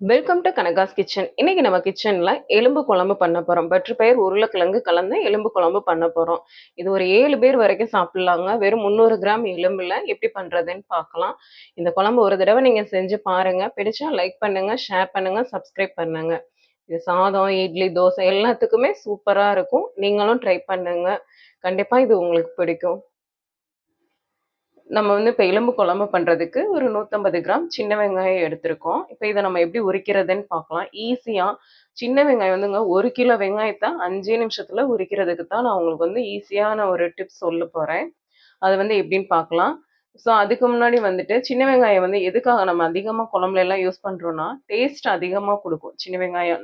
Welcome to கனகாஸ் kitchen. இன்னைக்கு நம்ம கிச்சன்ல எலும்பு குழம்பு பண்ண போறோம். பற்று பயிர் உருளைக்கிழங்கு கலந்து எலும்பு குழம்பு பண்ண போறோம். இது ஒரு 7 பேர் வரைக்கும் சாப்பிடலாங்க. வெறும் 300 கிராம் எலும்புல எப்படி பண்றதுன்னு பார்க்கலாம். இந்த குழம்பு ஒரு தடவை நீங்க செஞ்சு பாருங்க. பிடிச்சா லைக் பண்ணுங்க, ஷேர் பண்ணுங்க, சப்ஸ்கிரைப் பண்ணுங்க. இது சாதம், இட்லி, தோசை எல்லாத்துக்குமே சூப்பரா இருக்கும். நீங்களும் ட்ரை பண்ணுங்க. கண்டிப்பா இது உங்களுக்கு பிடிக்கும். நம்ம வந்து இப்போ எலும்பு குழம்பு பண்ணுறதுக்கு ஒரு 150 கிராம் சின்ன வெங்காயம் எடுத்திருக்கோம். இப்போ இதை நம்ம எப்படி உரிக்கிறதுன்னு பார்க்கலாம். ஈஸியாக சின்ன வெங்காயம் வந்துங்க 1 கிலோ வெங்காயத்தை 5 நிமிஷத்தில் உரிக்கிறதுக்கு தான் நான் உங்களுக்கு வந்து ஈஸியான ஒரு டிப்ஸ் சொல்ல போகிறேன். அது வந்து எப்படின்னு பார்க்கலாம். ஸோ அதுக்கு முன்னாடி வந்துட்டு சின்ன வெங்காயம் வந்து எதுக்காக நம்ம அதிகமாக குழம்புல எல்லாம் யூஸ் பண்ணுறோன்னா டேஸ்ட் அதிகமாக கொடுக்கும் சின்ன வெங்காயம்.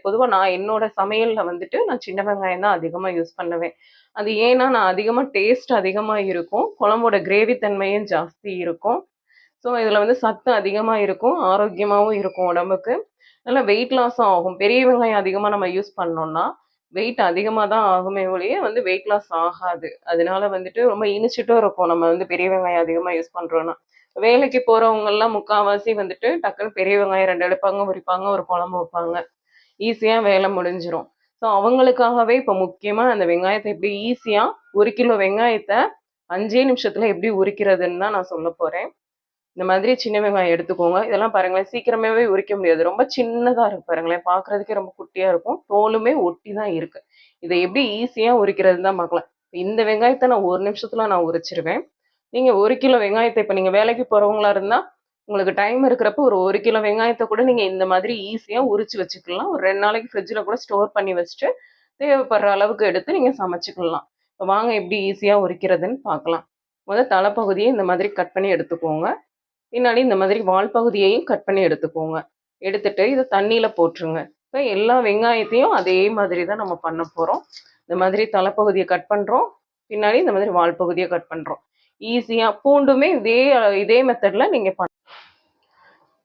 பொதுவாக நான் என்னோட சமையலில் வந்துட்டு நான் சின்ன வெங்காயம் தான் அதிகமாக யூஸ் பண்ணுவேன். அது ஏன்னா நான் அதிகமாக டேஸ்ட் அதிகமாக இருக்கும், குழம்போட கிரேவி தன்மையும் ஜாஸ்தி இருக்கும். ஸோ இதில் வந்து சத்து அதிகமாக இருக்கும், ஆரோக்கியமாகவும் இருக்கும் உடம்புக்கு. நல்லா வெயிட் லாஸும் ஆகும். பெரிய வெங்காயம் அதிகமாக நம்ம யூஸ் பண்ணோம்னா வெயிட் அதிகமாக தான் ஆகுமே ஒழிய வந்து வெயிட் லாஸ் ஆகாது. அதனால வந்துட்டு ரொம்ப இனிச்சிட்டும் இருக்கும் நம்ம வந்து பெரிய வெங்காயம் அதிகமாக யூஸ் பண்ணுறோன்னா. வேலைக்கு போகிறவங்கெல்லாம் முக்கால்வாசி வந்துட்டு டக்குன்னு பெரிய வெங்காயம் 2 எடுப்பாங்க, உரிப்பாங்க, ஒரு குழம்பு வைப்பாங்க. ஈஸியாக வேலை முடிஞ்சிடும். ஸோ அவங்களுக்காகவே இப்போ முக்கியமாக அந்த வெங்காயத்தை எப்படி ஈஸியாக 1 கிலோ வெங்காயத்தை 5 நிமிஷத்தில் எப்படி உரிக்கிறதுன்னு தான் நான் சொல்ல போகிறேன். இந்த மாதிரி சின்ன வெங்காயம் எடுத்துக்கோங்க. இதெல்லாம் பாருங்களேன், சீக்கிரமாவே உரிக்க முடியாது. ரொம்ப சின்னதா இருக்கு பாருங்களேன். பார்க்கறதுக்கே ரொம்ப குட்டியா இருக்கும். தோலுமே ஒட்டி தான் இருக்கு. இதை எப்படி ஈஸியா உரிக்கிறதுன்னு தான் பார்க்கலாம். இந்த வெங்காயத்தை நான் 1 நிமிஷத்துல நான் உரிச்சிருவேன். நீங்க 1 கிலோ வெங்காயத்தை இப்ப நீங்க வேலைக்கு போறவங்களா இருந்தா, உங்களுக்கு டைம் இருக்கிறப்ப ஒரு 1 கிலோ வெங்காயத்தை கூட நீங்க இந்த மாதிரி ஈஸியா உரிச்சு வச்சுக்கலாம். ஒரு 2 நாளைக்கு ஃப்ரிட்ஜ்ல கூட ஸ்டோர் பண்ணி வச்சுட்டு, தேவைப்படுற அளவுக்கு எடுத்து நீங்க சமைச்சுக்கலாம். இப்ப வாங்க எப்படி ஈஸியா உரிக்கிறதுன்னு பார்க்கலாம். தலைப்பகுதியை இந்த மாதிரி கட் பண்ணி எடுத்துக்கோங்க. பின்னாடி இந்த மாதிரி வால் பகுதியையும் கட் பண்ணி எடுத்துக்கோங்க. எடுத்துட்டு இதை தண்ணியில போட்டுருங்க. இப்போ எல்லா வெங்காயத்தையும் அதே மாதிரி தான் நம்ம பண்ண போறோம். இந்த மாதிரி தலைப்பகுதியை கட் பண்றோம், பின்னாடி இந்த மாதிரி வால் பகுதியை கட் பண்றோம். ஈஸியா பூண்டுமே இதே இதே மெத்தட்ல நீங்க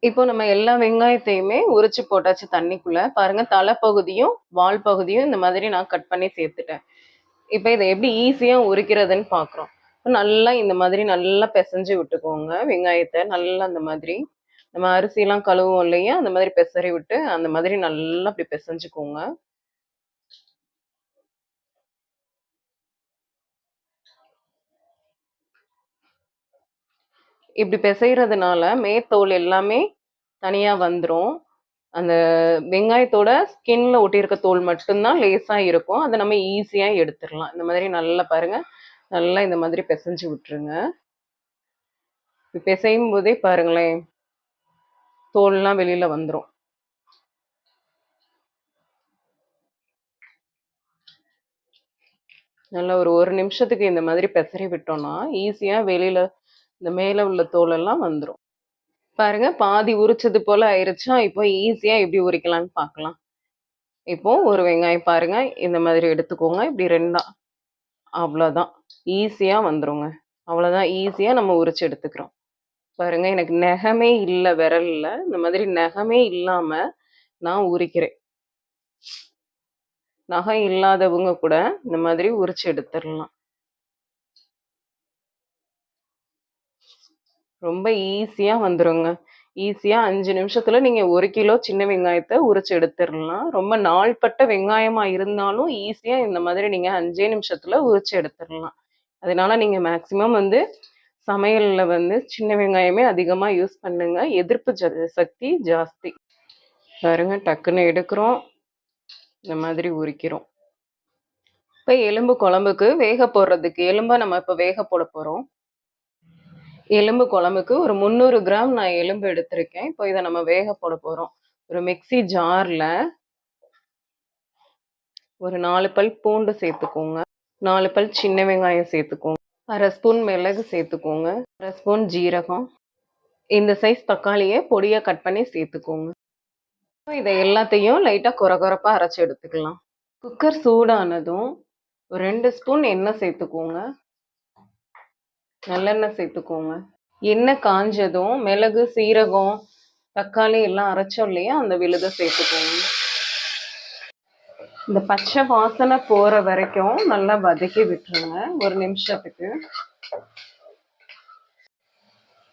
இப்போ நம்ம எல்லா வெங்காயத்தையுமே உரிச்சு போட்டாச்சு தண்ணிக்குள்ள. பாருங்க, தலைப்பகுதியும் வால் பகுதியும் இந்த மாதிரி நான் கட் பண்ணி சேர்த்துட்டேன். இப்போ இதை எப்படி ஈஸியா உரிக்கிறதுன்னு பார்க்குறோம். நல்லா இந்த மாதிரி நல்லா பிசைஞ்சு விட்டுக்கோங்க வெங்காயத்தை. நல்லா அந்த மாதிரி நம்ம அரிசிலாம் கழுவுவோம் இல்லையா, அந்த மாதிரி பெசறி விட்டு அந்த மாதிரி நல்லா அப்படி பிசைஞ்சுக்கோங்க. இப்படி பிசைறதுனால மேத்தோல் எல்லாமே தனியா வந்துடும். அந்த வெங்காயத்தோட ஸ்கின்ல ஒட்டியிருக்க தோல் மட்டும்தான் லேசா இருக்கும். அதை நம்ம ஈஸியா எடுத்துடலாம். இந்த மாதிரி நல்லா பாருங்க, நல்லா இந்த மாதிரி பிசைஞ்சு விட்டுருங்க. பிசையும் போதே பாருங்களேன், தோல்லாம் வெளியில வந்துடும். நல்லா ஒரு நிமிஷத்துக்கு இந்த மாதிரி பெசரி விட்டோம்னா ஈஸியா வெளியில இந்த மேல உள்ள தோலெல்லாம் வந்துடும். பாருங்க, பாதி உரிச்சது போல ஆயிருச்சா. இப்போ ஈஸியா எப்படி உரிக்கலாம்னு பார்க்கலாம். இப்போ ஒரு வெங்காயம் பாருங்க, இந்த மாதிரி எடுத்துக்கோங்க. இப்படி ரெண்டா, அவ்வளோதான். ஈஸியா வந்துருங்க. அவ்வளோதான், ஈஸியா நம்ம உரிச்சு எடுத்துக்கிறோம். பாருங்க, எனக்கு நகமே இல்லை விரல்ல. இந்த மாதிரி நகமே இல்லாம நான் உரிக்கிறேன். நகம் இல்லாதவங்க கூட இந்த மாதிரி உரிச்சு எடுத்துடலாம். ரொம்ப ஈஸியா வந்துருங்க. ஈஸியா 5 நிமிஷத்துல நீங்க 1 கிலோ சின்ன வெங்காயத்தை உரிச்சு எடுத்துடலாம். ரொம்ப நாள்பட்ட வெங்காயமா இருந்தாலும் ஈஸியா இந்த மாதிரி நீங்க 5 நிமிஷத்துல உரிச்சு எடுத்துடலாம். அதனால நீங்க மேக்சிமம் வந்து சமையல்ல வந்து சின்ன வெங்காயமே அதிகமா யூஸ் பண்ணுங்க. எதிர்ப்பு சக்தி ஜாஸ்தி. பாருங்க, டக்குன்னு எடுக்கிறோம், இந்த மாதிரி உரிக்கிறோம். இப்போ எலும்பு குழம்புக்கு வேக போடுறதுக்கு எலும்பை நம்ம இப்போ வேக போட போறோம். எலும்பு குழம்புக்கு ஒரு 300 கிராம் நான் எலும்பு எடுத்திருக்கேன். இப்போ இதை நம்ம வேக போட போறோம். ஒரு மிக்ஸி ஜார்ல ஒரு 4 பல் பூண்டு சேர்த்துக்கோங்க, 4 பல் சின்ன வெங்காயம் சேர்த்துக்கோங்க, 1/2 ஸ்பூன் மிளகு சேர்த்துக்கோங்க, 1/2 ஸ்பூன் ஜீரகம், இந்த சைஸ் தக்காளியை பொடியா கட் பண்ணி சேர்த்துக்கோங்க. இதை எல்லாத்தையும் லைட்டா கொரகொரப்பா அரைச்சு எடுத்துக்கலாம். குக்கர் சூடானதும் ஒரு 2 ஸ்பூன் எண்ணெய் சேர்த்துக்கோங்க, நல்லெண்ணெய் சேர்த்துக்கோங்க. எண்ணெய் காஞ்சதும் மிளகு, சீரகம், தக்காளி எல்லாம் அரைச்சோம் இல்லையா, அந்த விழுதை சேர்த்துக்கோங்க. இந்த பச்சை வாசனை போற வரைக்கும் நல்லா வதக்கி விட்டுருங்க, ஒரு நிமிஷத்துக்கு.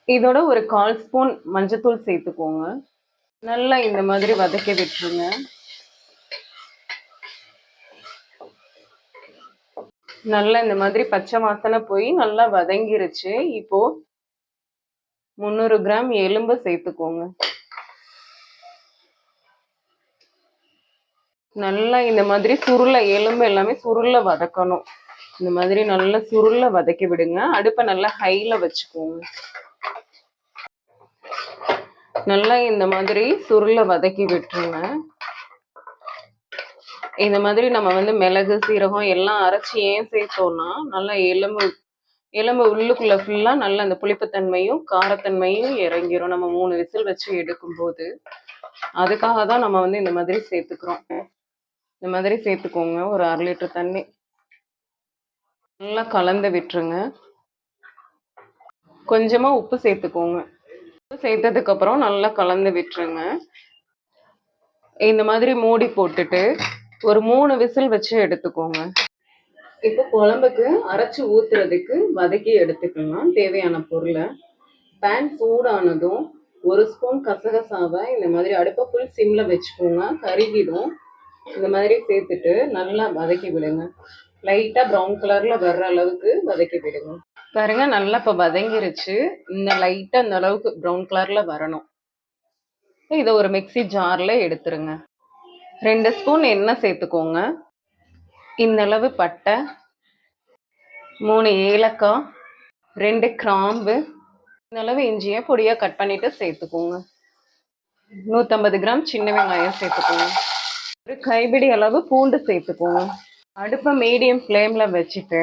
இதோட ஒரு 1/4 ஸ்பூன் மஞ்சத்தூள் சேர்த்துக்கோங்க. நல்லா இந்த மாதிரி வதக்கி விட்டுருங்க. நல்லா இந்த மாதிரி பச்சை வாசனை போய் நல்லா வதங்கிருச்சு. இப்போ 300 கிராம் எலும்பு சேர்த்துக்கோங்க. நல்லா இந்த மாதிரி சுருள எலும்பு எல்லாமே சுருள வதக்கணும். இந்த மாதிரி நல்லா சுருள வதக்கி விடுங்க. அடுப்பை நல்லா ஹைல வச்சுக்கோங்க. நல்லா இந்த மாதிரி சுருள வதக்கி விட்டுருங்க. இந்த மாதிரி நம்ம வந்து மிளகு சீரகம் எல்லாம் அரைச்சி ஏன் சேர்த்தோம்னா நல்லா எலும்பு எலும்பு உள்ளுக்குள்ள ஃபுல்லா நல்லா அந்த புளிப்புத்தன்மையும் காரத்தன்மையும் இறங்கிரும் நம்ம 3 விசில் வச்சு எடுக்கும் போது. அதுக்காக தான் நம்ம வந்து இந்த மாதிரி சேர்த்துக்கிறோம். இந்த மாதிரி சேர்த்துக்கோங்க. ஒரு 1/2 லிட்டர் தண்ணி நல்லா கலந்து விட்டுருங்க. கொஞ்சமா உப்பு சேர்த்துக்கோங்க. உப்பு சேர்த்ததுக்கு அப்புறம் நல்லா கலந்து விட்டுருங்க. இந்த மாதிரி மூடி போட்டுட்டு ஒரு 3 விசில் வச்சு எடுத்துக்கோங்க. இப்போ குழம்புக்கு அரைச்சு ஊத்துறதுக்கு வதக்கி எடுத்துக்கலாம் தேவையான பொருளை. பேன் சூடானதும் 1 ஸ்பூன் கசகசாவை இந்த மாதிரி அடுப்பை ஃபுல் சிம்ல வச்சுக்கோங்க. கருகிடும். இந்த மாதிரி சேர்த்துட்டு நல்லா வதக்கி விடுங்க. லைட்டா ப்ரௌன் கலர்ல வர்ற அளவுக்கு வதக்கி விடுங்க. பாருங்க நல்லா இப்போ வதங்கிருச்சு. இந்த லைட்டா இந்த அளவுக்கு ப்ரௌன் கலர்ல வரணும். இதை ஒரு மிக்ஸி ஜார்ல எடுத்துருங்க. 2 ஸ்பூன் எண்ணெய் சேர்த்துக்கோங்க. இந்த அளவு பட்டை, 3 ஏலக்காய், 2 கிராம்பு, இந்த அளவு இஞ்சியை பொடியா கட் பண்ணிட்டு சேர்த்துக்கோங்க. 150 கிராம் சின்ன வெங்காயம் சேர்த்துக்கோங்க. ஒரு கைப்பிடி அளவு பூண்டு சேர்த்துக்கோங்க. அடுப்பை மீடியம் ஃப்ளேம்ல வச்சுட்டு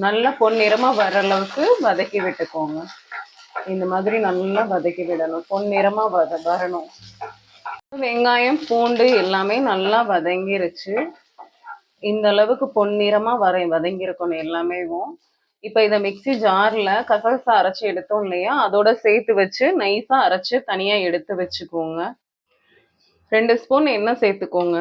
நல்லா பொன்னிறமா வர அளவுக்கு வதக்கி விட்டுக்கோங்க. இந்த மாதிரி நல்லா வதக்கி விடணும். பொன்னிறமா வரணும். வெங்காயம் பூண்டு எல்லாமே நல்லா வதங்கிருச்சு. இந்த அளவுக்கு பொன்னிறமா வதங்கியிருக்கணும் எல்லாமே. இப்போ இதை மிக்ஸி ஜார்ல கசகசா அரைச்சி எடுத்தோம் இல்லையா, அதோட சேர்த்து வச்சு நைஸா அரைச்சு தனியா எடுத்து வச்சுக்கோங்க. 2 ஸ்பூன் எண்ணெய் சேர்த்துக்கோங்க.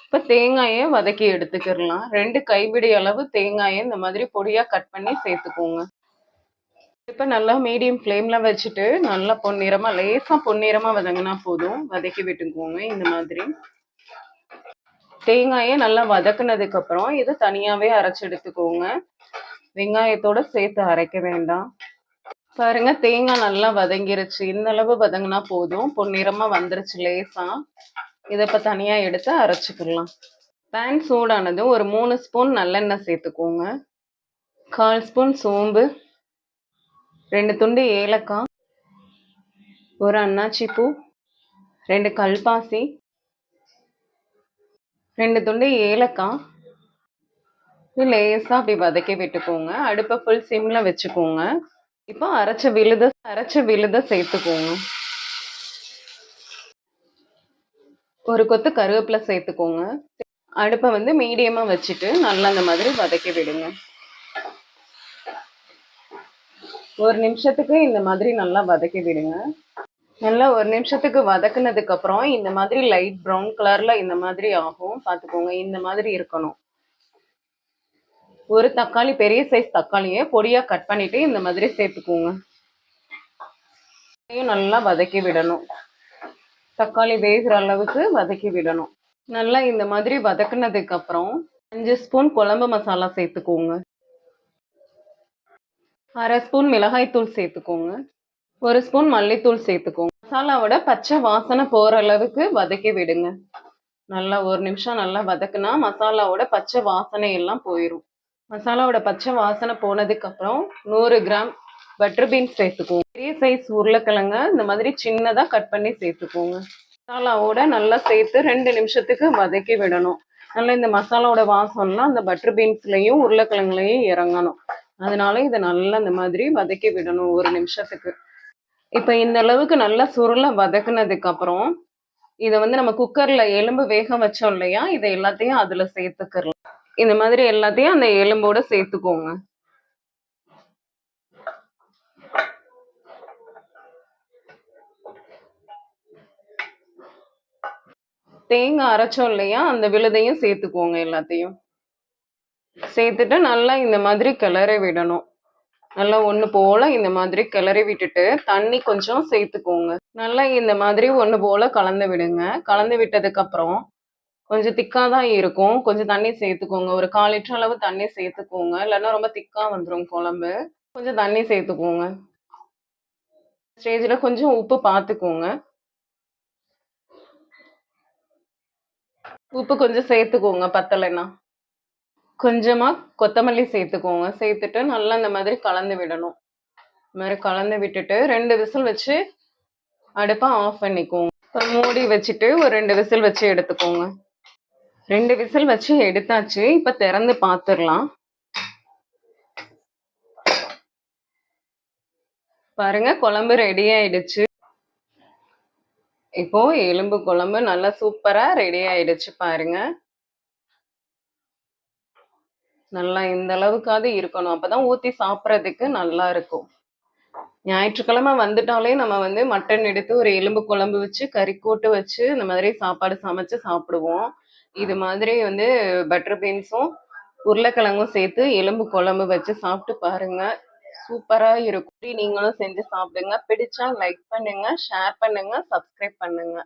இப்போ தேங்காயை வதக்கி எடுத்துக்கிடலாம். 2 கைப்பிடி அளவு தேங்காயை இந்த மாதிரி பொடியா கட் பண்ணி சேர்த்துக்கோங்க. இப்போ நல்லா மீடியம் ஃப்ளேம்ல வச்சுட்டு நல்லா பொன்னிறமா லேசா பொன்னிறமா வதங்கினா போதும். வதக்கி விட்டுக்கோங்க. இந்த மாதிரி தேங்காயை நல்லா வதக்குனதுக்கு அப்புறம் இது தனியாவே அரைச்சு எடுத்துக்கோங்க. வெங்காயத்தோட சேர்த்து அரைக்க வேண்டாம். பாருங்க தேங்காய் நல்லா வதங்கிருச்சு. இந்த அளவு வதங்கினா போதும். பொன்னிறமா வந்துருச்சு லேசா. இதை இப்போ தனியா எடுத்து அரைச்சிக்கலாம். பேன் சூடானது ஒரு 3 ஸ்பூன் நல்லெண்ணெய் சேர்த்துக்கோங்க. 1/4 ஸ்பூன் சோம்பு, 2 துண்டு ஏலக்காய், ஒரு அன்னாச்சி பூ, 2 கல்பாசி, 2 துண்டு ஏலக்காய். லேசா அப்படி வதக்கி விட்டுக்கோங்க. அடுப்பை ஃபுல் சிம்ல வச்சுக்கோங்க. இப்போ அரைச்ச விழுத சேர்த்துக்கோங்க. ஒரு கொத்து கருவேப்பிலை சேர்த்துக்கோங்க. அடுப்பை வந்து மீடியமா வச்சுட்டு நல்லா அந்த மாதிரி வதக்கி விடுங்க. 1 நிமிஷத்துக்கு இந்த மாதிரி நல்லா வதக்கி விடுங்க. நல்லா 1 நிமிஷத்துக்கு வதக்குனதுக்கு அப்புறம் இந்த மாதிரி லைட் ப்ரௌன் கலர்ல இந்த மாதிரி ஆகும். பார்த்துக்கோங்க. இந்த மாதிரி இருக்கணும். ஒரு தக்காளி, பெரிய சைஸ் தக்காளியை பொடியா கட் பண்ணிட்டு இந்த மாதிரி சேர்த்துக்கோங்க. நல்லா வதக்கி விடணும். தக்காளி வேகிற அளவுக்கு வதக்கி விடணும். நல்லா இந்த மாதிரி வதக்குனதுக்கு அப்புறம் 5 ஸ்பூன் குழம்பு மசாலா சேர்த்துக்கோங்க. 1/2 ஸ்பூன் மிளகாய் தூள் சேர்த்துக்கோங்க. 1 ஸ்பூன் மல்லித்தூள் சேர்த்துக்கோங்க. மசாலாவோட பச்சை வாசனை போற அளவுக்கு வதக்கி விடுங்க. நல்லா 1 நிமிஷம் நல்லா வதக்குனா மசாலாவோட பச்சை வாசனை எல்லாம் போயிடும். மசாலாவோட பச்சை வாசனை போனதுக்கு அப்புறம் 100 கிராம் பட்டர் பீன்ஸ் சேர்த்துக்கோங்க. பெரிய சைஸ் உருளைக்கிழங்க இந்த மாதிரி சின்னதா கட் பண்ணி சேர்த்துக்கோங்க. மசாலாவோட நல்லா சேர்த்து 2 நிமிஷத்துக்கு வதக்கி விடணும். நல்லா இந்த மசாலாவோட வாசம்லாம் அந்த பட்டர் பீன்ஸ்லயும் உருளைக்கிழங்குலையும் இறங்கணும். அதனால இதை நல்லா இந்த மாதிரி வதக்கி விடணும் 1 நிமிஷத்துக்கு. இப்போ இந்த அளவுக்கு நல்லா சுருள வதக்குனதுக்கு அப்புறம் இதை வந்து நம்ம குக்கர்ல எலும்பு வேக வச்சோம் இல்லையா, இதை எல்லாத்தையும் அதுல சேர்த்துக்கலாம். இந்த மாதிரி எல்லாத்தையும் அந்த எலும்போட சேர்த்துக்கோங்க. தேங்காய் அரைச்சோம் இல்லையா, அந்த விழுதையும் சேர்த்துக்கோங்க. எல்லாத்தையும் சேர்த்துட்டு நல்லா இந்த மாதிரி கிளறி விடணும். நல்லா ஒண்ணு போல இந்த மாதிரி கிளறி விட்டுட்டு தண்ணி கொஞ்சம் சேர்த்துக்கோங்க. நல்லா இந்த மாதிரி ஒண்ணு போல கலந்து விடுங்க. கலந்து விட்டதுக்கு அப்புறம் கொஞ்சம் திக்கா தான் இருக்கும். கொஞ்சம் தண்ணி சேர்த்துக்கோங்க. ஒரு 1/4 லிட்டர் அளவு தண்ணி சேர்த்துக்கோங்க. இல்லன்னா ரொம்ப திக்கா வந்துரும் குழம்பு. கொஞ்சம் தண்ணி சேர்த்துக்கோங்க. ஸ்டேஜ்ல கொஞ்சம் உப்பு பார்த்துக்கோங்க. உப்பு கொஞ்சம் சேர்த்துக்கோங்க பத்தலைன்னா. கொஞ்சமா கொத்தமல்லி சேர்த்துக்கோங்க. சேர்த்துட்டு நல்லா இந்த மாதிரி கலந்து விடணும். இந்த மாதிரி கலந்து விட்டுட்டு 2 விசில் வச்சு அடுப்ப ஆஃப் பண்ணிக்கோங்க. மூடி வச்சுட்டு ஒரு 2 விசில் வச்சு எடுத்துக்கோங்க. 2 விசில் வச்சு எடுத்தாச்சு. இப்ப திறந்து பார்த்துடலாம். பாருங்க குழம்பு ரெடி ஆயிடுச்சு. இப்போ எலும்பு குழம்பு நல்லா சூப்பரா ரெடி ஆயிடுச்சு பாருங்க. நல்லா இந்த அளவுக்காவது இருக்கணும். அப்பதான் ஊத்தி சாப்பிடறதுக்கு நல்லா இருக்கும். ஞாயிற்றுக்கிழமை வந்துட்டாலே நம்ம வந்து மட்டன் எடுத்து ஒரு எலும்பு குழம்பு வச்சு கறி கூட்டு வச்சு இந்த மாதிரி சாப்பாடு சமைச்சு சாப்பிடுவோம். இது மாதிரி வந்து பட்டர் பீன்ஸும் உருளைக்கிழங்கும் சேர்த்து எலும்பு குழம்பு வச்சு சாப்பிட்டு பாருங்க. சூப்பரா இருக்கும். நீங்களும் செஞ்சு சாப்பிடுங்க. பிடிச்சா லைக் பண்ணுங்க, ஷேர் பண்ணுங்க, சப்ஸ்கிரைப் பண்ணுங்க.